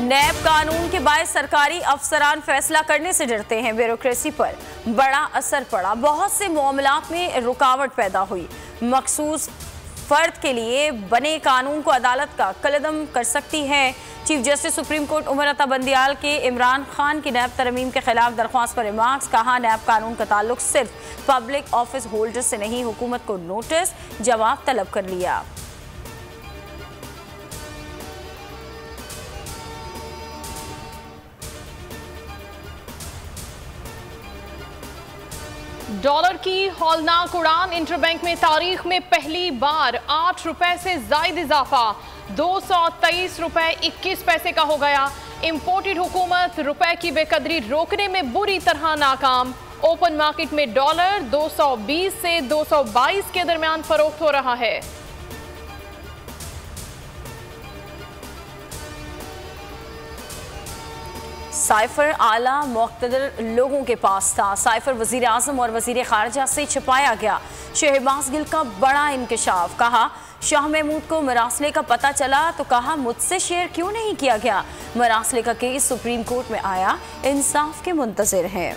नैब कानून के बायस सरकारी अफसरान फैसला करने से डरते हैं। ब्यूरोक्रेसी पर बड़ा असर पड़ा। बहुत से मामलात में रुकावट पैदा हुई। मखसूस फर्द के लिए बने कानून को अदालत का कलअदम कर सकती है। Chief justice supreme court Umar Ata Bandial के इमरान खान की नैब तरमीम के खिलाफ दरख्वास्त पर रिमार्क्स। कहा, नैब कानून का ताल्लुक सिर्फ पब्लिक ऑफिस होल्डर से नहीं, हुकूमत को नोटिस जवाब तलब कर लिया। डॉलर की हौलनाक उड़ान। इंटरबैंक में तारीख में पहली बार 8 रुपए से जायद इजाफा 223 रुपए 21 पैसे का हो गया। इंपोर्टेड हुकूमत रुपए की बेकदरी रोकने में बुरी तरह नाकाम। ओपन मार्केट में डॉलर 220 से 222 के दरमियान फरोख्त हो रहा है। साइफर आला मुक़्तदर लोगों के पास था। साइफर वज़ीर आज़म और वज़ीर ख़ारिजा से छुपाया गया। शहबाज गिल का बड़ा इंकशाफ। कहा, शाह महमूद को मरासले का पता चला तो कहा मुझसे शेयर क्यों नहीं किया गया। मरासले का केस सुप्रीम कोर्ट में आया, इंसाफ के मुंतज़िर हैं।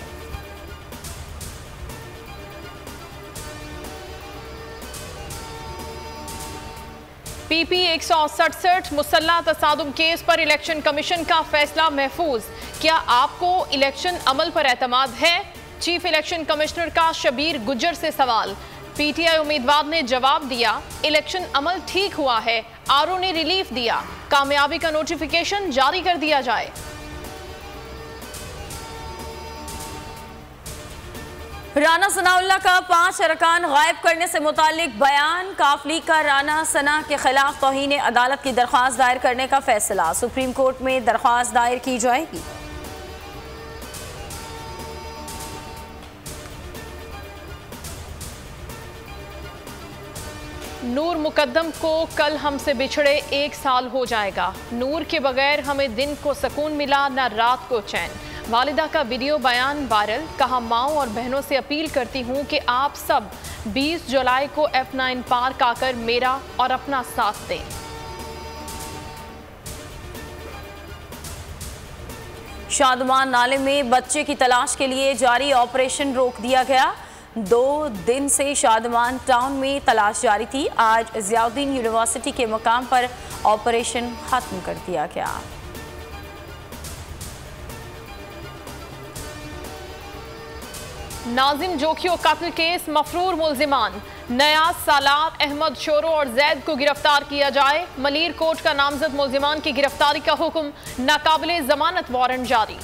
PP 167 मुसल्लह तसादुम केस पर इलेक्शन कमीशन का फैसला महफूज। क्या आपको इलेक्शन अमल पर एतमाद है? चीफ इलेक्शन कमिश्नर का शबीर गुज्जर से सवाल। PTI उम्मीदवार ने जवाब दिया, इलेक्शन अमल ठीक हुआ है। RO ने रिलीफ दिया, कामयाबी का नोटिफिकेशन जारी कर दिया जाए। राना सनाउल्लाह का 5 अरकान गायब करने से मुतालिक बयान। काफ लीग का राना सना के खिलाफ तौहीन अदालत की दरख्वास्त दायर करने का फैसला। सुप्रीम कोर्ट में दरख्वास्त दायर की जाएगी। नूर मुकद्दम को कल हमसे बिछड़े 1 साल हो जाएगा। नूर के बगैर हमें दिन को सुकून मिला, न रात को चैन। वालिदा का वीडियो बयान वायरल। कहा, माओं और बहनों से अपील करती हूँ कि आप सब 20 जुलाई को F9 पार्क आकर मेरा और अपना साथ दें। शादमान नाले में बच्चे की तलाश के लिए जारी ऑपरेशन रोक दिया गया। 2 दिन से शादमान टाउन में तलाश जारी थी। आज ज़ियाउद्दीन यूनिवर्सिटी के मकाम पर ऑपरेशन खत्म कर दिया गया। नाजिम जोखियो कत्ल केस मफरूर मुल्जिमान। नयाज, सालार, अहमद, शोरो और जैद को गिरफ्तार किया जाए। मलीर कोर्ट का नामजद मुल्जिमान की गिरफ्तारी का हुक्म। नाकाबिले जमानत वारंट जारी।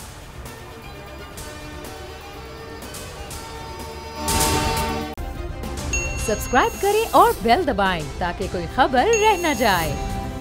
सब्सक्राइब करें और बेल दबाएं ताकि कोई खबर रह न जाए।